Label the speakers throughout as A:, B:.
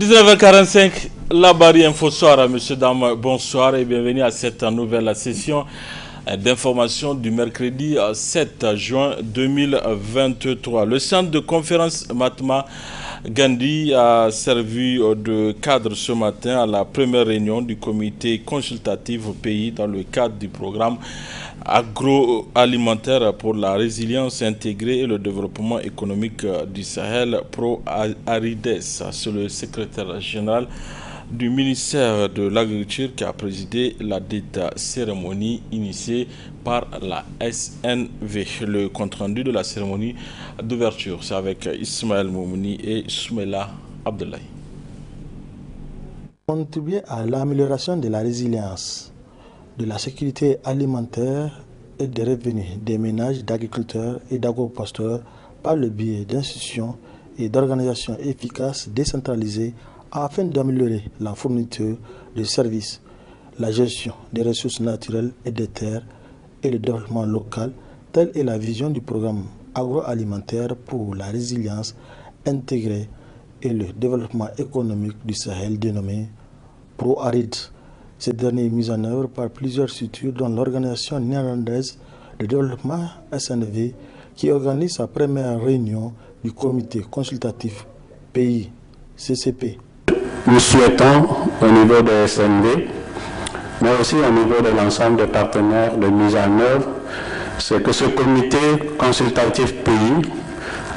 A: 19h45, la barrière Info Soir, monsieur, dames, bonsoir et bienvenue à cette nouvelle session d'information du mercredi 7 juin 2023. Le centre de conférence Mahatma Gandhi a servi de cadre ce matin à la première réunion du comité consultatif au pays dans le cadre du programme agroalimentaire pour la résilience intégrée et le développement économique du Sahel pro-Arides. C'est le secrétaire général du ministère de l'Agriculture qui a présidé la dite cérémonie initiée par la SNV. Le compte-rendu de la cérémonie d'ouverture, c'est avec Ismaël Moumouni et Soumela Abdoulaye.
B: Contribuer à l'amélioration de la résilience, de la sécurité alimentaire et des revenus des ménages d'agriculteurs et d'agropasteurs par le biais d'institutions et d'organisations efficaces décentralisées afin d'améliorer la fourniture de services, la gestion des ressources naturelles et des terres et le développement local, telle est la vision du programme agroalimentaire pour la résilience intégrée et le développement économique du Sahel dénommé ProArid. Cette dernière est mise en œuvre par plusieurs structures dont l'organisation néerlandaise de développement SNV qui organise sa première réunion du comité consultatif pays CCP.
C: Nous souhaitons au niveau de SNV, mais aussi au niveau de l'ensemble des partenaires de mise en œuvre, c'est que ce comité consultatif pays,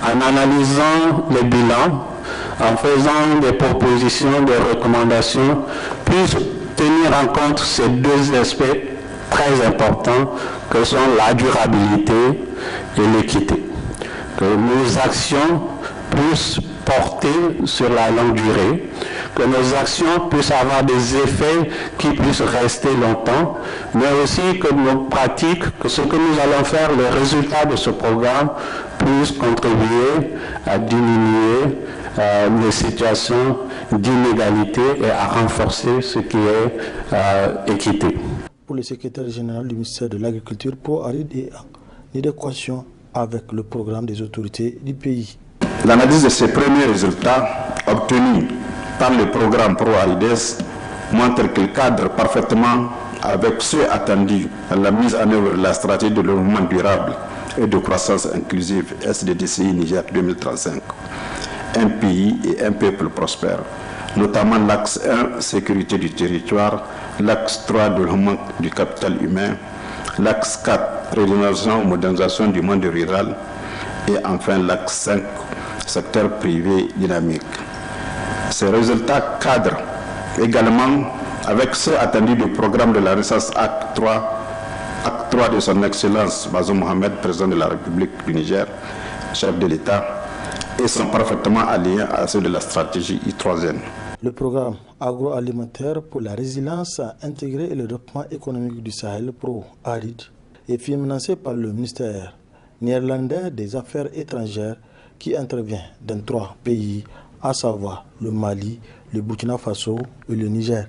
C: en analysant les bilans, en faisant des propositions, des recommandations, puisse tenir en compte ces deux aspects très importants que sont la durabilité et l'équité. Que nos actions puissent porter sur la longue durée, que nos actions puissent avoir des effets qui puissent rester longtemps, mais aussi que nos pratiques, que ce que nous allons faire, le résultat de ce programme, puisse contribuer à diminuer les situations d'inégalité et à renforcer ce qui est équité.
B: Pour le secrétaire général du ministère de l'Agriculture, ProArid est en adéquation avec le programme des autorités du pays.
D: L'analyse de ces premiers résultats obtenus par le programme ProArides montre qu'il cadre parfaitement avec ceux attendus à la mise en œuvre de la stratégie de développement durable et de croissance inclusive SDDCI Niger 2035. Un pays et un peuple prospère, notamment l'axe 1, sécurité du territoire, l'axe 3, développement du capital humain, l'axe 4, régionalisation et modernisation du monde rural, et enfin l'axe 5, secteur privé dynamique. Ces résultats cadrent également avec ceux attendus du programme de la Renaissance Acte 3 de son Excellence Bazoum Mohamed, président de la République du Niger, chef de l'État, et sont parfaitement alignés à ceux de la stratégie I3N.
B: Le programme agroalimentaire pour la résilience intégrée et le développement économique du Sahel ProArid est financé par le ministère néerlandais des Affaires étrangères qui intervient dans 3 pays, à savoir le Mali, le Burkina Faso et le Niger.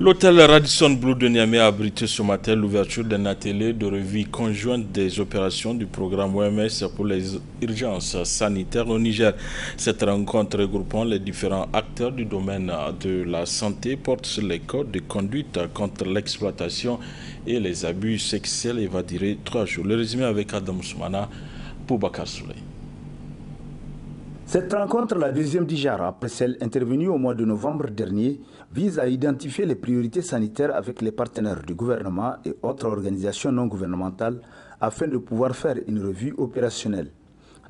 A: L'hôtel Radisson Blu de Niamey a abrité ce matin l'ouverture d'un atelier de revue conjointe des opérations du programme OMS pour les urgences sanitaires au Niger. Cette rencontre regroupant les différents acteurs du domaine de la santé porte sur les codes de conduite contre l'exploitation et les abus sexuels et va durer 3 jours. Le résumé avec Adam Soumana pour Bakar Souley.
E: Cette rencontre, la deuxième du genre, après celle intervenue au mois de novembre dernier, vise à identifier les priorités sanitaires avec les partenaires du gouvernement et autres organisations non gouvernementales afin de pouvoir faire une revue opérationnelle.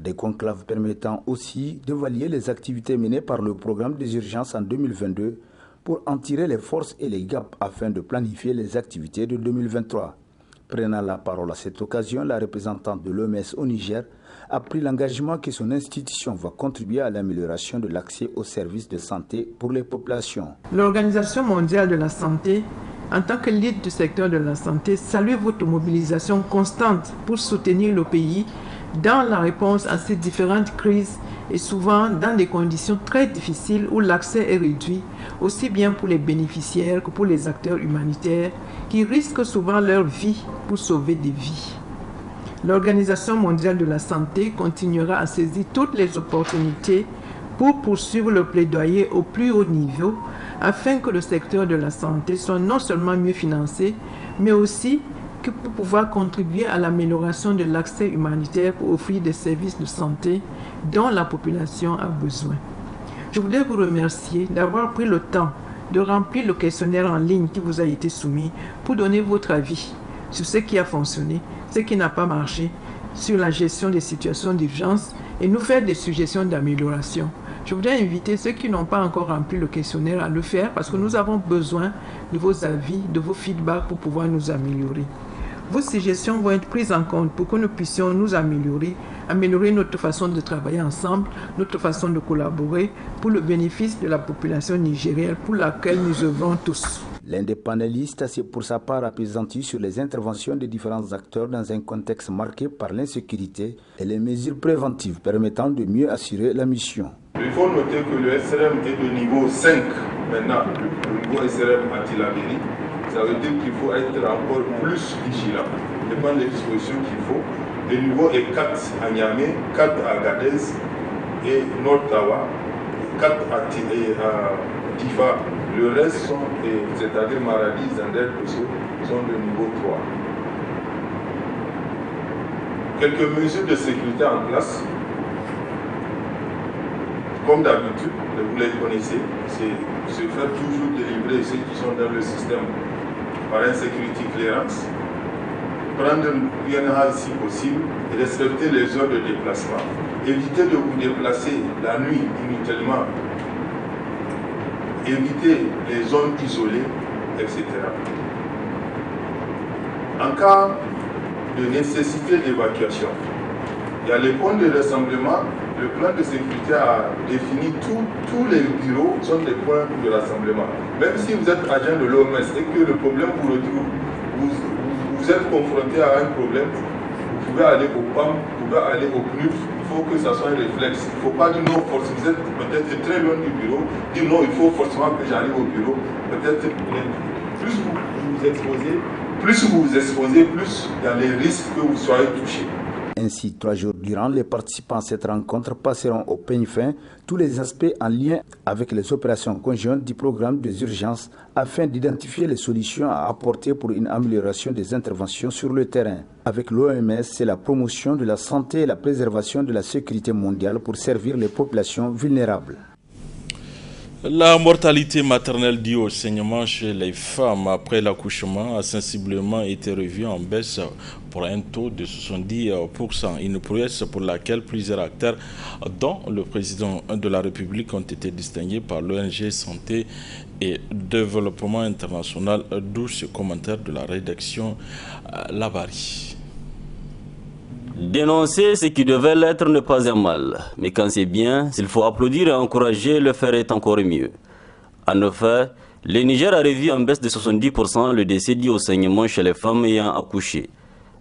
E: Des conclaves permettant aussi d'évaluer les activités menées par le programme des urgences en 2022 pour en tirer les forces et les gaps afin de planifier les activités de 2023. Prenant la parole à cette occasion, la représentante de l'OMS au Niger a pris l'engagement que son institution va contribuer à l'amélioration de l'accès aux services de santé pour les populations.
F: L'Organisation mondiale de la santé, en tant que leader du secteur de la santé, salue votre mobilisation constante pour soutenir le pays dans la réponse à ces différentes crises et souvent dans des conditions très difficiles où l'accès est réduit, aussi bien pour les bénéficiaires que pour les acteurs humanitaires qui risquent souvent leur vie pour sauver des vies. L'Organisation mondiale de la santé continuera à saisir toutes les opportunités pour poursuivre le plaidoyer au plus haut niveau afin que le secteur de la santé soit non seulement mieux financé, mais aussi que pour pouvoir contribuer à l'amélioration de l'accès humanitaire pour offrir des services de santé dont la population a besoin. Je voudrais vous remercier d'avoir pris le temps de remplir le questionnaire en ligne qui vous a été soumis pour donner votre avis sur ce qui a fonctionné, ce qui n'a pas marché, sur la gestion des situations d'urgence et nous faire des suggestions d'amélioration. Je voudrais inviter ceux qui n'ont pas encore rempli le questionnaire à le faire parce que nous avons besoin de vos avis, de vos feedbacks pour pouvoir nous améliorer. Vos suggestions vont être prises en compte pour que nous puissions nous améliorer notre façon de travailler ensemble, notre façon de collaborer pour le bénéfice de la population nigérienne pour laquelle nous œuvrons tous.
E: L'un des panélistes s'est pour sa part appesanti sur les interventions des différents acteurs dans un contexte marqué par l'insécurité et les mesures préventives permettant de mieux assurer la mission.
G: Il faut noter que le SRM est de niveau 5 maintenant, le niveau SRM anti-labérie. Ça veut dire qu'il faut être encore plus vigilant, prendre les dispositions qu'il faut. Le niveau est 4 à Niamey, 4 à Agadez et Nord-Tawa, 4 à Difa. Le reste, c'est-à-dire Maradi, Zander, Dosso, sont de niveau 3. Quelques mesures de sécurité en place. Comme d'habitude, vous les connaissez, c'est se faire toujours délivrer ceux qui sont dans le système par un security clearance, prendre l'UNH si possible, respecter les heures de déplacement, éviter de vous déplacer la nuit inutilement, éviter les zones isolées, etc. En cas de nécessité d'évacuation, il y a les points de rassemblement. Le plan de sécurité a défini tous les bureaux sont des points de rassemblement. Même si vous êtes agent de l'OMS et que le problème vous retrouve, vous êtes confronté à un problème, vous pouvez aller au PAM, vous pouvez aller au PNUD, il faut que ça soit un réflexe. Il ne faut pas dire non, forcément, vous êtes peut-être très loin du bureau, dire non, il faut forcément que j'arrive au bureau. Peut-être plus vous vous exposez, plus il y a les risques que vous soyez touché.
E: Ainsi, 3 jours durant, les participants à cette rencontre passeront au peigne fin tous les aspects en lien avec les opérations conjointes du programme des urgences afin d'identifier les solutions à apporter pour une amélioration des interventions sur le terrain. Avec l'OMS, c'est la promotion de la santé et la préservation de la sécurité mondiale pour servir les populations vulnérables.
A: La mortalité maternelle due au saignement chez les femmes après l'accouchement a sensiblement été revue en baisse pour un taux de 70%. Une prouesse pour laquelle plusieurs acteurs, dont le président de la République, ont été distingués par l'ONG Santé et Développement International, d'où ce commentaire de la rédaction Labari.
H: Dénoncer ce qui devait l'être n'est pas un mal, mais quand c'est bien, s'il faut applaudir et encourager, le faire est encore mieux. En effet, le Niger a revu en baisse de 70% le décès dû au saignement chez les femmes ayant accouché.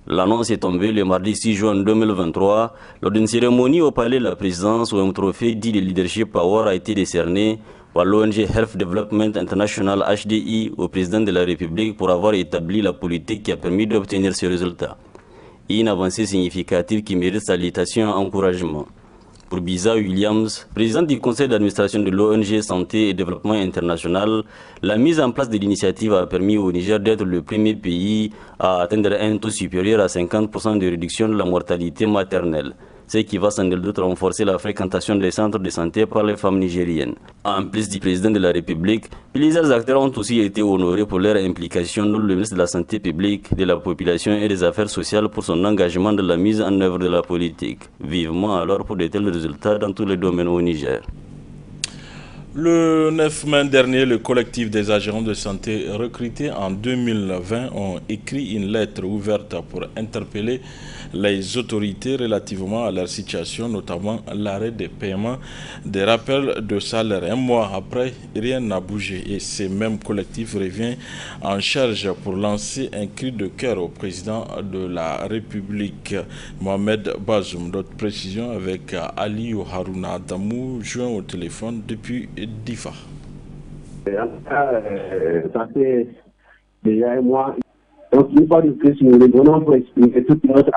H: L'annonce est tombée le mardi 6 juin 2023 lors d'une cérémonie au palais de la présidence où un trophée dit de Leadership Power a été décerné par l'ONG Health Development International HDI au président de la République pour avoir établi la politique qui a permis d'obtenir ce résultat. Une avancée significative qui mérite salutation et encouragement. Pour Biza Williams, président du conseil d'administration de l'ONG Santé et Développement International, la mise en place de l'initiative a permis au Niger d'être le premier pays à atteindre un taux supérieur à 50% de réduction de la mortalité maternelle, ce qui va sans nul doute renforcer la fréquentation des centres de santé par les femmes nigériennes. En plus du président de la République, plusieurs acteurs ont aussi été honorés pour leur implication dans le ministre de la Santé publique, de la Population et des Affaires sociales pour son engagement dans la mise en œuvre de la politique. Vivement alors pour de tels résultats dans tous les domaines au Niger.
A: Le 9 mai dernier, le collectif des agents de santé recrutés en 2020 ont écrit une lettre ouverte pour interpeller les autorités relativement à leur situation, notamment l'arrêt des paiements des rappels de salaire. Un mois après, rien n'a bougé et ce même collectif revient en charge pour lancer un cri de cœur au président de la République, Mohamed Bazoum. D'autres précisions avec Ali Harouna Adamou, joint au téléphone depuis Difa.
I: En tout cas, ça fait déjà un mois. Donc, une fois de plus, nous revenons pour expliquer toute notre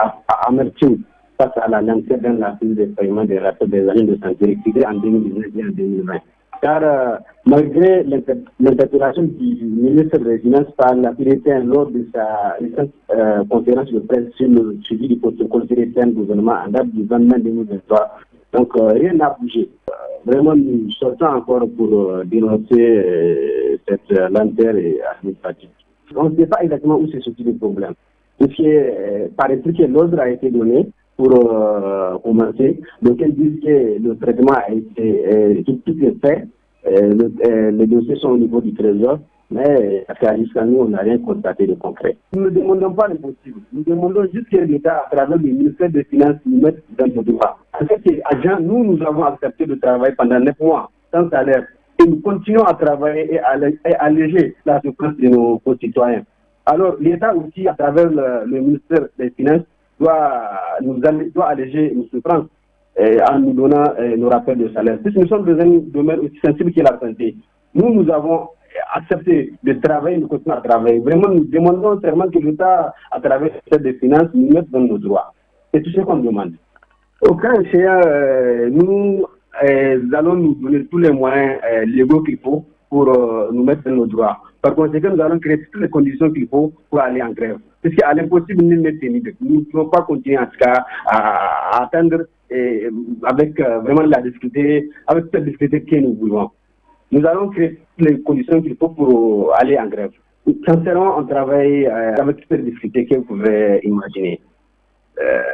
I: amertume face à la lenteur dans la prise de paiement des rapports des agents de santé rectifiés en 2019 et en 2020. Car malgré l'interpellation du ministre des Finances par la PDT lors de sa conférence de presse sur le suivi du protocole du gouvernement en date du 20 mai 2023, donc rien n'a bougé. Vraiment, nous sortons encore pour dénoncer cette lenteur administrative. On ne sait pas exactement où se situe le problème. Parce que, paraît-il que l'ordre a été donné pour commencer. Donc, ils disent que le traitement a été, tout est fait. Les dossiers sont au niveau du trésor, mais jusqu'à nous, on n'a rien constaté de concret. Nous ne demandons pas l'impossible. Nous demandons juste que l'État, à travers le ministère des Finances, nous mette dans nos droits. En fait, nous avons accepté de travailler pendant 9 mois sans salaire. Et nous continuons à travailler et à alléger la souffrance de nos concitoyens. Alors, l'État aussi, à travers le ministère des Finances, doit alléger nos souffrances en nous donnant nos rappels de salaire. Puisque nous sommes dans un domaine aussi sensible que la santé. Nous avons accepté de travailler, nous continuons à travailler. Vraiment, nous demandons seulement que l'État, à travers le ministère des Finances, nous mette dans nos droits. C'est tout ce qu'on demande. Au cas échéant, nous allons nous donner tous les moyens légaux qu'il faut pour nous mettre dans nos droits. Par conséquent, nous allons créer toutes les conditions qu'il faut pour aller en grève. Parce qu'à l'impossible, nul n'est pénible. Nous ne pouvons pas continuer en tout cas à attendre avec vraiment la difficulté, avec cette difficulté que nous voulons. Nous allons créer toutes les conditions qu'il faut pour aller en grève. Sincèrement, on travaille avec toutes les difficultés que vous pouvez imaginer.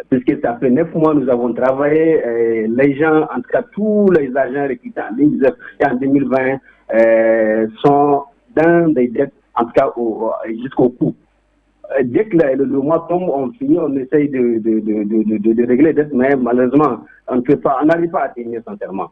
I: Puisque ça fait 9 mois nous avons travaillé, les gens, en tout cas tous les agents recrutés en 2019 et en 2020 sont dans des dettes, en tout cas jusqu'au cou. Dès que le mois tombe, on finit, on essaye de régler les dettes, mais malheureusement, on n'arrive pas à tenir sincèrement.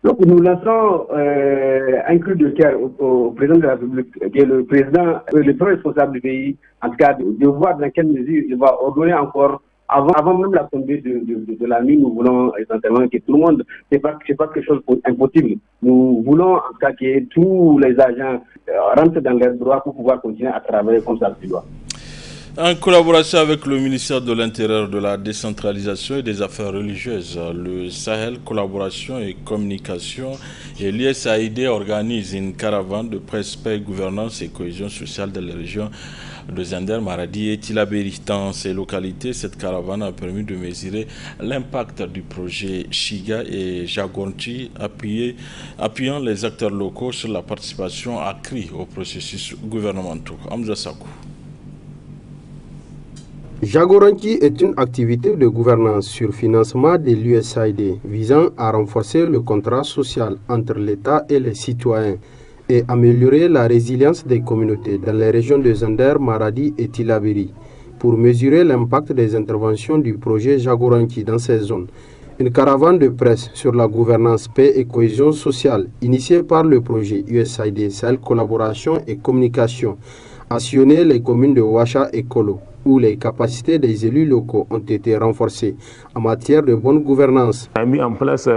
I: Donc nous lançons un cri de cœur au président de la République, qui est le président, le premier responsable du pays, en tout cas de voir dans quelle mesure il va ordonner encore, avant même la tombée de la nuit, nous voulons essentiellement que tout le monde, c'est pas quelque chose d'impossible. Nous voulons en tout cas que tous les agents rentrent dans leurs droits pour pouvoir continuer à travailler comme ça se doit.
A: En collaboration avec le ministère de l'Intérieur, de la Décentralisation et des Affaires religieuses, le Sahel Collaboration et Communication et l'USAID organisent une caravane de presse, paix, gouvernance et cohésion sociale dans les régions de Zinder, Maradi et Tillabéri. Dans ces localités, cette caravane a permis de mesurer l'impact du projet Chiga et Jagornchi, appuyant les acteurs locaux sur la participation accrue au processus gouvernemental. Hamza Sakou.
J: Jagornchi est une activité de gouvernance sur financement de l'USAID visant à renforcer le contrat social entre l'État et les citoyens et améliorer la résilience des communautés dans les régions de Zinder, Maradi et Tillabéri pour mesurer l'impact des interventions du projet Jagornchi dans ces zones. Une caravane de presse sur la gouvernance, paix et cohésion sociale initiée par le projet USAID Sahel Collaboration et Communication a sillonné les communes de Ouacha et Kolo, où les capacités des élus locaux ont été renforcées en matière de bonne gouvernance.
K: On a mis en place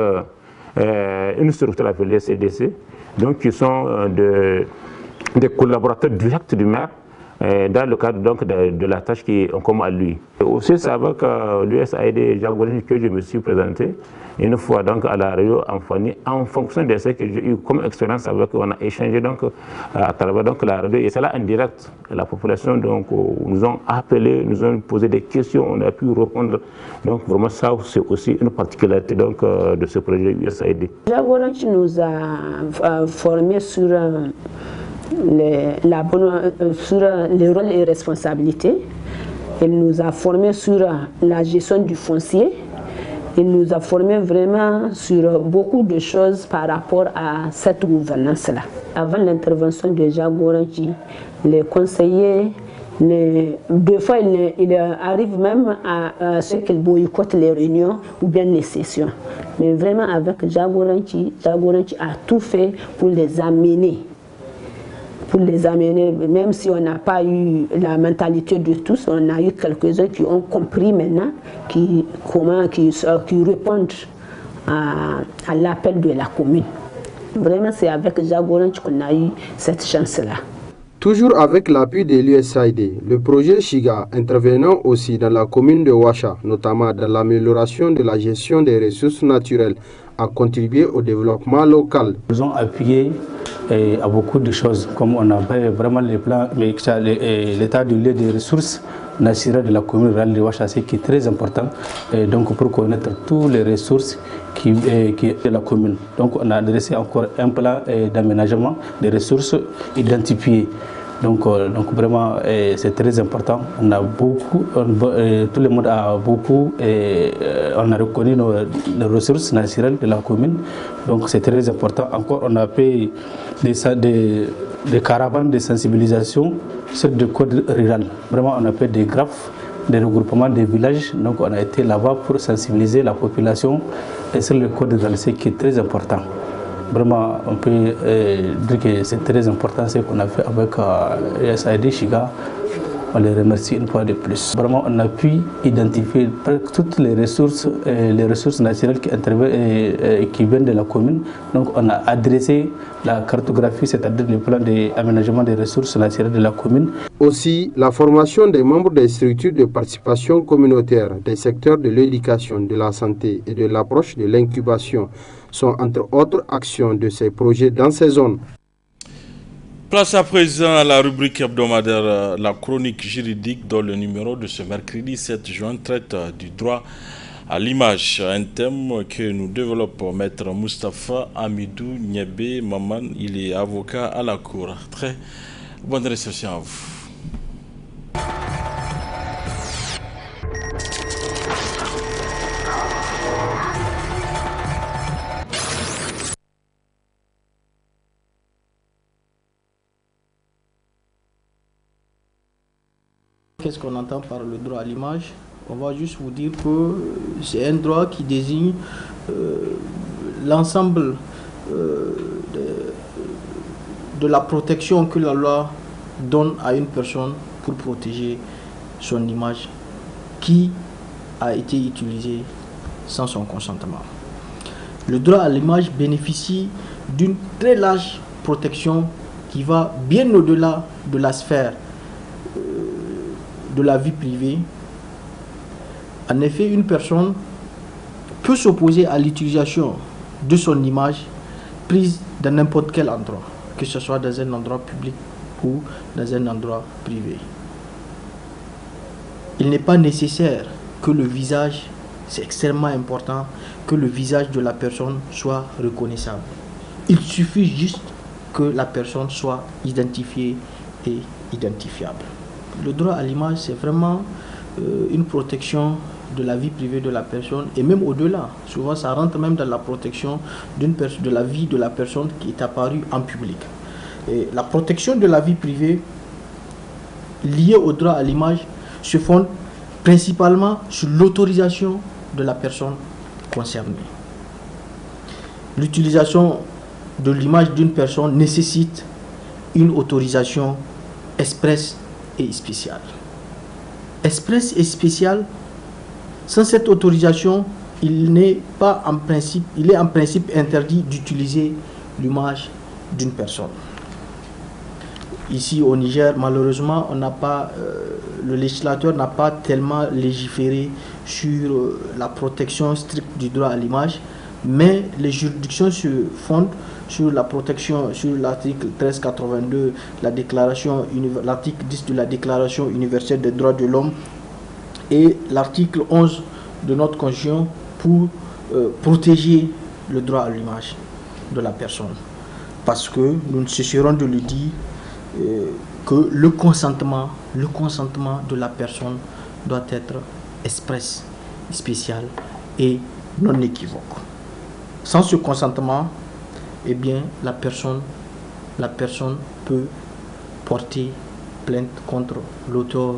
K: une structure appelée CDC, donc qui sont des collaborateurs directs du maire dans le cadre donc, de la tâche qui est comme à lui. Et aussi c'est avec l'USAID Jagornchi que je me suis présenté une fois donc à la réunion en fonction de ce que j'ai eu comme expérience avec, on a échangé donc à travers donc la radio et c'est là en direct. La population donc nous ont appelé, nous ont posé des questions, on a pu répondre. Donc vraiment ça c'est aussi une particularité donc de ce projet USAID.
L: Jagornchi nous a formés sur sur les rôles et responsabilités. Il nous a formés sur la gestion du foncier. Il nous a formés vraiment sur beaucoup de choses par rapport à cette gouvernance-là. Avant l'intervention de Jagornchi, les conseillers, deux fois, il arrive même à ce qu'ils boycottent les réunions ou bien les sessions. Mais vraiment, avec Jagornchi a tout fait pour les amener. Même si on n'a pas eu la mentalité de tous, on a eu quelques-uns qui ont compris maintenant, qui répondent à l'appel de la commune. Vraiment, c'est avec Jagornchi qu'on a eu cette chance-là.
J: Toujours avec l'appui de l'USAID, le projet Shiga, intervenant aussi dans la commune de Ouacha, notamment dans l'amélioration de la gestion des ressources naturelles, a contribué au développement local.
M: Nous avons appuyé à beaucoup de choses, comme on a fait vraiment les plans, l'état du lieu des ressources naturelles de la commune rurale de Ouacha, qui est très important, donc pour connaître toutes les ressources qui de la commune. Donc on a dressé encore un plan d'aménagement des ressources identifiées. Donc vraiment c'est très important. On a beaucoup, tout le monde a beaucoup, on a reconnu nos ressources naturelles de la commune. Donc c'est très important. Encore on a fait des caravanes de sensibilisation sur le code rural. Vraiment on a fait des graphes, des regroupements des villages. Donc on a été là-bas pour sensibiliser la population et sur le code rural, ce qui est très important. Vraiment, on peut dire que c'est très important ce qu'on a fait avec USAID Shiga. On les remercie une fois de plus. Vraiment, on a pu identifier toutes les ressources naturelles qui viennent de la commune. Donc, on a adressé la cartographie, c'est-à-dire le plan d'aménagement des ressources naturelles de la commune.
J: Aussi, la formation des membres des structures de participation communautaire des secteurs de l'éducation, de la santé et de l'approche de l'incubation sont entre autres actions de ces projets dans ces zones.
A: Place à présent à la rubrique hebdomadaire, la chronique juridique, dont le numéro de ce mercredi 7 juin traite du droit à l'image, un thème que nous développons maître Moustapha Amidou Niébé Maman. Il est avocat à la cour. Très bonne réception à vous.
N: Qu'est-ce qu'on entend par le droit à l'image? On va juste vous dire que c'est un droit qui désigne l'ensemble de la protection que la loi donne à une personne pour protéger son image qui a été utilisée sans son consentement. Le droit à l'image bénéficie d'une très large protection qui va bien au-delà de la sphère de la vie privée. En effet, une personne peut s'opposer à l'utilisation de son image prise dans n'importe quel endroit, que ce soit dans un endroit public ou dans un endroit privé. Il n'est pas nécessaire que le visage, c'est extrêmement important, que le visage de la personne soit reconnaissable. Il suffit juste que la personne soit identifiée et identifiable. Le droit à l'image, c'est vraiment une protection de la vie privée de la personne et même au-delà. Souvent, ça rentre même dans la protection de la vie de la personne qui est apparue en public. Et la protection de la vie privée liée au droit à l'image se fonde principalement sur l'autorisation de la personne concernée. L'utilisation de l'image d'une personne nécessite une autorisation expresse et spéciale. Express et spéciale, sans cette autorisation, il est en principe interdit d'utiliser l'image d'une personne. Ici au Niger, malheureusement, le législateur n'a pas tellement légiféré sur la protection stricte du droit à l'image, mais les juridictions se fondent sur la protection, sur l'article 1382, l'article 10 de la Déclaration universelle des droits de l'homme et l'article 11 de notre Constitution pour protéger le droit à l'image de la personne. Parce que nous ne cesserons de le dire que le consentement de la personne doit être express, spécial et non équivoque. Sans ce consentement, eh bien, la personne peut porter plainte contre l'auteur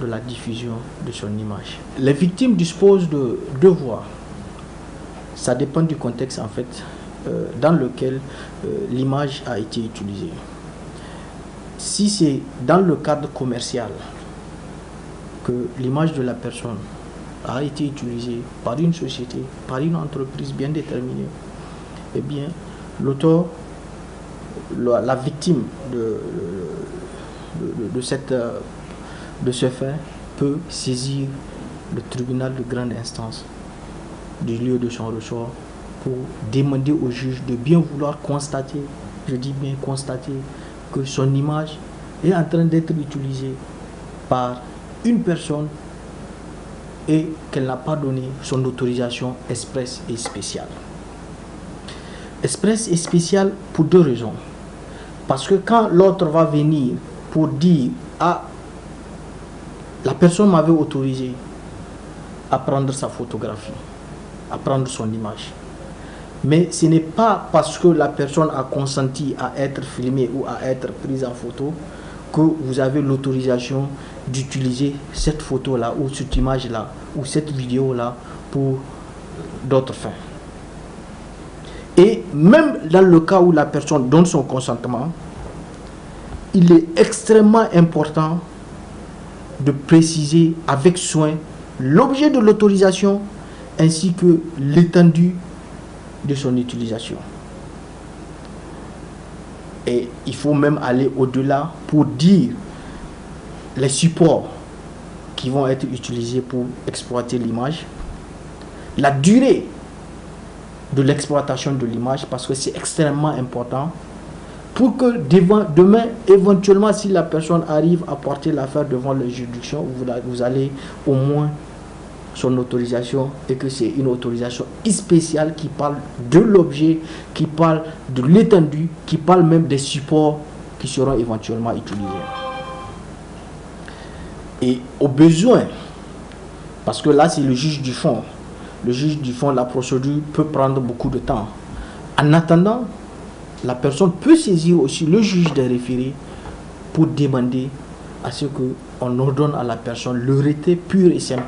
N: de la diffusion de son image. Les victimes disposent de deux voies. Ça dépend du contexte en fait dans lequel l'image a été utilisée. Si c'est dans le cadre commercial que l'image de la personne a été utilisée par une société, par une entreprise bien déterminée, eh bien, l'auteur, la victime de ce fait peut saisir le tribunal de grande instance du lieu de son ressort pour demander au juge de bien vouloir constater, je dis bien constater, que son image est en train d'être utilisée par une personne et qu'elle n'a pas donné son autorisation expresse et spéciale. Expresse et spéciale pour deux raisons. Parce que quand l'autre va venir pour dire « Ah, la personne m'avait autorisé à prendre sa photographie, à prendre son image. » Mais ce n'est pas parce que la personne a consenti à être filmée ou à être prise en photo que vous avez l'autorisation d'utiliser cette photo-là ou cette image-là ou cette vidéo-là pour d'autres fins. Et même dans le cas où la personne donne son consentement, il est extrêmement important de préciser avec soin l'objet de l'autorisation ainsi que l'étendue de son utilisation. Et il faut même aller au-delà pour dire les supports qui vont être utilisés pour exploiter l'image, la durée de l'exploitation de l'image, parce que c'est extrêmement important pour que demain, éventuellement, si la personne arrive à porter l'affaire devant la juridiction, vous allez au moins son autorisation et que c'est une autorisation spéciale qui parle de l'objet, qui parle de l'étendue, qui parle même des supports qui seront éventuellement utilisés. Et au besoin, parce que là c'est le juge du fond, la procédure peut prendre beaucoup de temps. En attendant, la personne peut saisir aussi le juge des référés pour demander à ce qu'on ordonne à la personne le retrait pur et simple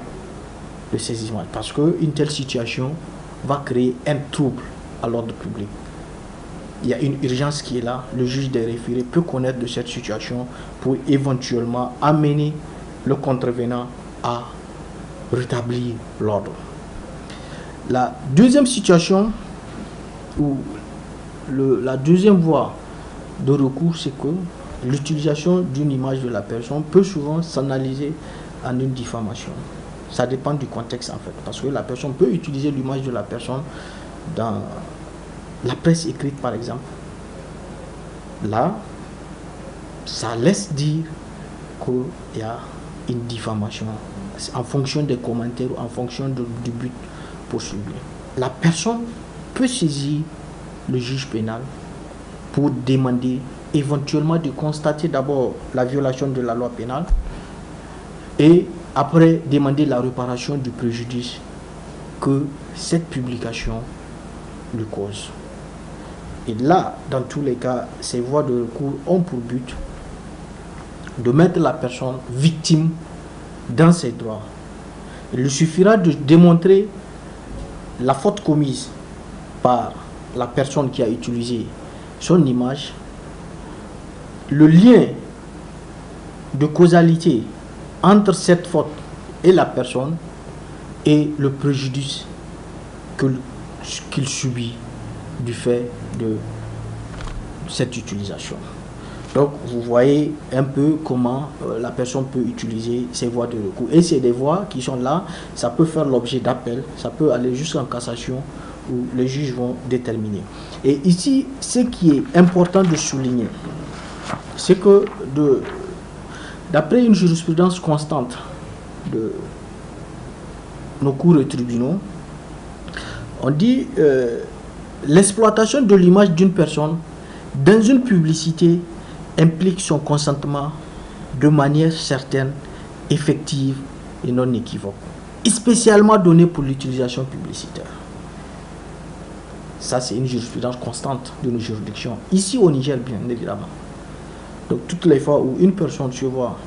N: de ces images. Parce qu'une telle situation va créer un trouble à l'ordre public. Il y a une urgence qui est là. Le juge des référés peut connaître de cette situation pour éventuellement amener le contrevenant à rétablir l'ordre. La deuxième situation ou la deuxième voie de recours, c'est que l'utilisation d'une image de la personne peut souvent s'analyser en une diffamation. Ça dépend du contexte en fait, parce que la personne peut utiliser l'image de la personne dans la presse écrite par exemple. Là, ça laisse dire qu'il y a une diffamation en fonction des commentaires ou en fonction du but poursuivi. La personne peut saisir le juge pénal pour demander éventuellement de constater d'abord la violation de la loi pénale et après demander la réparation du préjudice que cette publication lui cause. Et là, dans tous les cas, ces voies de recours ont pour but de mettre la personne victime dans ses droits. Il lui suffira de démontrer la faute commise par la personne qui a utilisé son image, le lien de causalité entre cette faute et la personne et le préjudice qu'il subit du fait de cette utilisation. Donc vous voyez un peu comment la personne peut utiliser ces voies de recours. Et c'est des voies qui sont là, ça peut faire l'objet d'appel, ça peut aller jusqu'en cassation où les juges vont déterminer. Et ici, ce qui est important de souligner, c'est que d'après une jurisprudence constante de nos cours et tribunaux, on dit l'exploitation de l'image d'une personne dans une publicité implique son consentement de manière certaine, effective et non équivoque, spécialement donné pour l'utilisation publicitaire. Ça, c'est une jurisprudence constante de nos juridictions. Ici au Niger, bien évidemment. Donc, toutes les fois où une personne se voit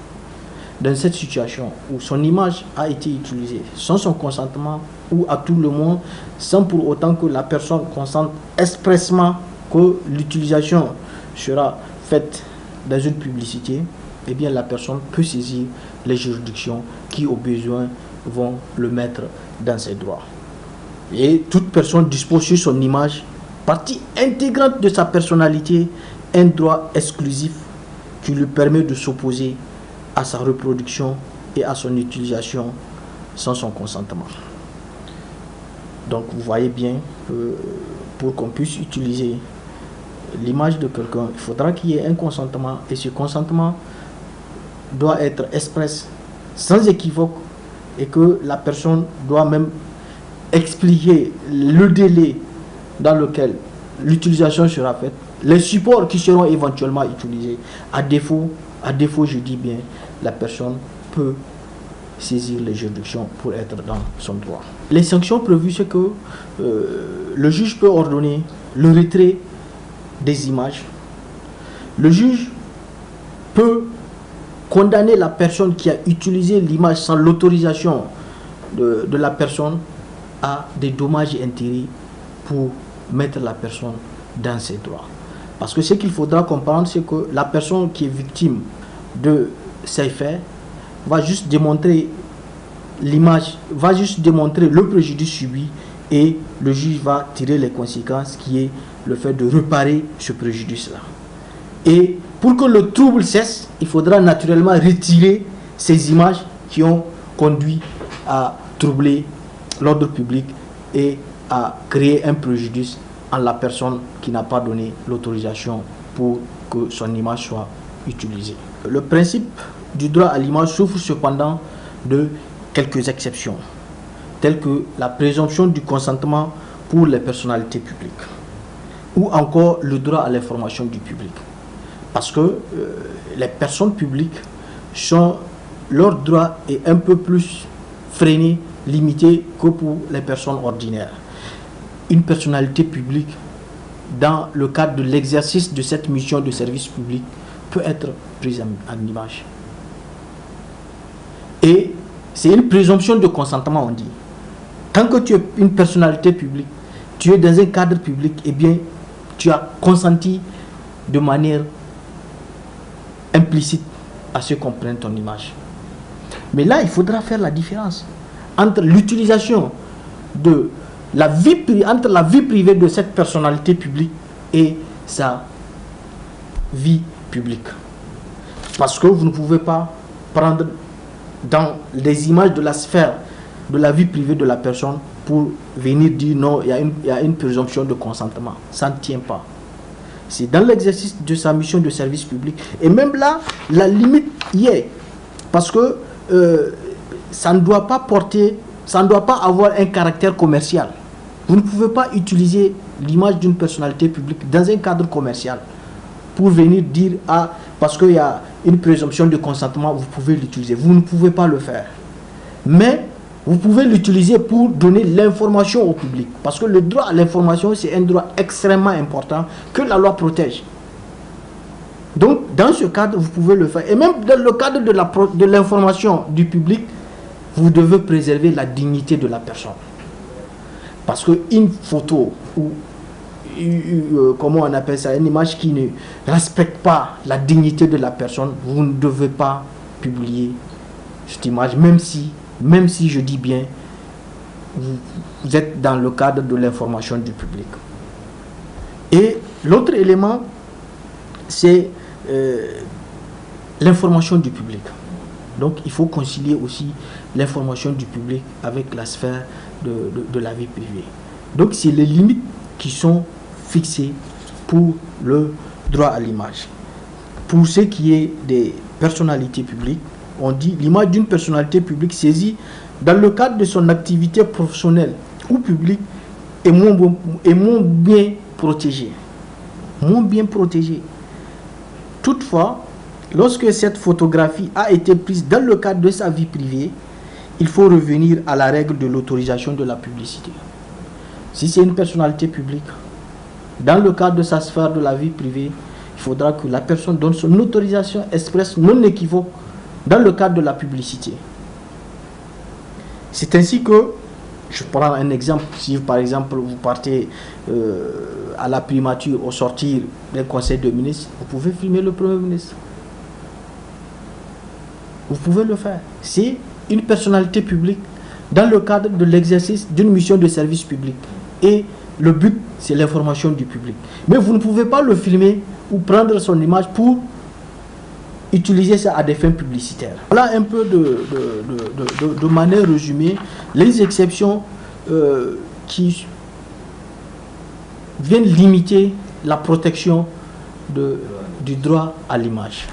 N: dans cette situation où son image a été utilisée sans son consentement ou à tout le monde, sans pour autant que la personne consente expressément que l'utilisation sera faite dans une publicité, eh bien la personne peut saisir les juridictions qui au besoin vont le mettre dans ses droits. Et toute personne dispose sur son image, partie intégrante de sa personnalité, un droit exclusif qui lui permet de s'opposer à sa reproduction et à son utilisation sans son consentement. Donc vous voyez bien que pour qu'on puisse utiliser l'image de quelqu'un, il faudra qu'il y ait un consentement, et ce consentement doit être express, sans équivoque, et que la personne doit même expliquer le délai dans lequel l'utilisation sera faite, les supports qui seront éventuellement utilisés. À défaut, je dis bien, la personne peut saisir les juridictions pour être dans son droit. Les sanctions prévues, c'est que le juge peut ordonner le retrait des images. Le juge peut condamner la personne qui a utilisé l'image sans l'autorisation de la personne à des dommages et intérêts pour mettre la personne dans ses droits. Parce que ce qu'il faudra comprendre, c'est que la personne qui est victime de ces faits va juste démontrer l'image, va juste démontrer le préjudice subi, et le juge va tirer les conséquences, qui est le fait de réparer ce préjudice-là. Et pour que le trouble cesse, il faudra naturellement retirer ces images qui ont conduit à troubler l'ordre public et à créer un préjudice en la personne qui n'a pas donné l'autorisation pour que son image soit utilisée. Le principe du droit à l'image souffre cependant de quelques exceptions, telles que la présomption du consentement pour les personnalités publiques, ou encore le droit à l'information du public. Parce que les personnes publiques, leur droit est un peu plus freiné, limité que pour les personnes ordinaires. Une personnalité publique, dans le cadre de l'exercice de cette mission de service public, peut être prise en image. Et c'est une présomption de consentement, on dit. Tant que tu es une personnalité publique, tu es dans un cadre public, eh bien, tu as consenti de manière implicite à ce qu'on prenne ton image. Mais là, il faudra faire la différence entre l'utilisation de la vie privée de cette personnalité publique et sa vie publique. Parce que vous ne pouvez pas prendre dans les images de la sphère de la vie privée de la personne pour venir dire non, il y a une présomption de consentement. Ça ne tient pas. C'est dans l'exercice de sa mission de service public. Et même là, la limite y est. Parce que ça ne doit pas avoir un caractère commercial. Vous ne pouvez pas utiliser l'image d'une personnalité publique dans un cadre commercial pour venir dire, ah, parce qu'il y a une présomption de consentement, vous pouvez l'utiliser. Vous ne pouvez pas le faire. Mais vous pouvez l'utiliser pour donner l'information au public. Parce que le droit à l'information, c'est un droit extrêmement important que la loi protège. Donc, dans ce cadre, vous pouvez le faire. Et même dans le cadre de l'information du public, vous devez préserver la dignité de la personne. Parce qu'une photo ou comment on appelle ça, une image qui ne respecte pas la dignité de la personne, vous ne devez pas publier cette image, même si je dis bien, vous êtes dans le cadre de l'information du public. Et l'autre élément, c'est l'information du public. Donc il faut concilier aussi l'information du public avec la sphère de la vie privée. Donc c'est les limites qui sont fixées pour le droit à l'image. Pour ce qui est des personnalités publiques, on dit l'image d'une personnalité publique saisie dans le cadre de son activité professionnelle ou publique est moins bien protégée. Moins bien protégée. Toutefois, lorsque cette photographie a été prise dans le cadre de sa vie privée, il faut revenir à la règle de l'autorisation de la publicité. Si c'est une personnalité publique, dans le cadre de sa sphère de la vie privée, il faudra que la personne donne son autorisation expresse non équivoque dans le cadre de la publicité. C'est ainsi que, je prends un exemple, si par exemple vous partez à la primature au sortir d'un conseil de ministres, vous pouvez filmer le Premier ministre. Vous pouvez le faire. C'est une personnalité publique dans le cadre de l'exercice d'une mission de service public. Et le but, c'est l'information du public. Mais vous ne pouvez pas le filmer ou prendre son image pour utiliser ça à des fins publicitaires. Voilà un peu de manière résumée les exceptions qui viennent limiter la protection du droit à l'image.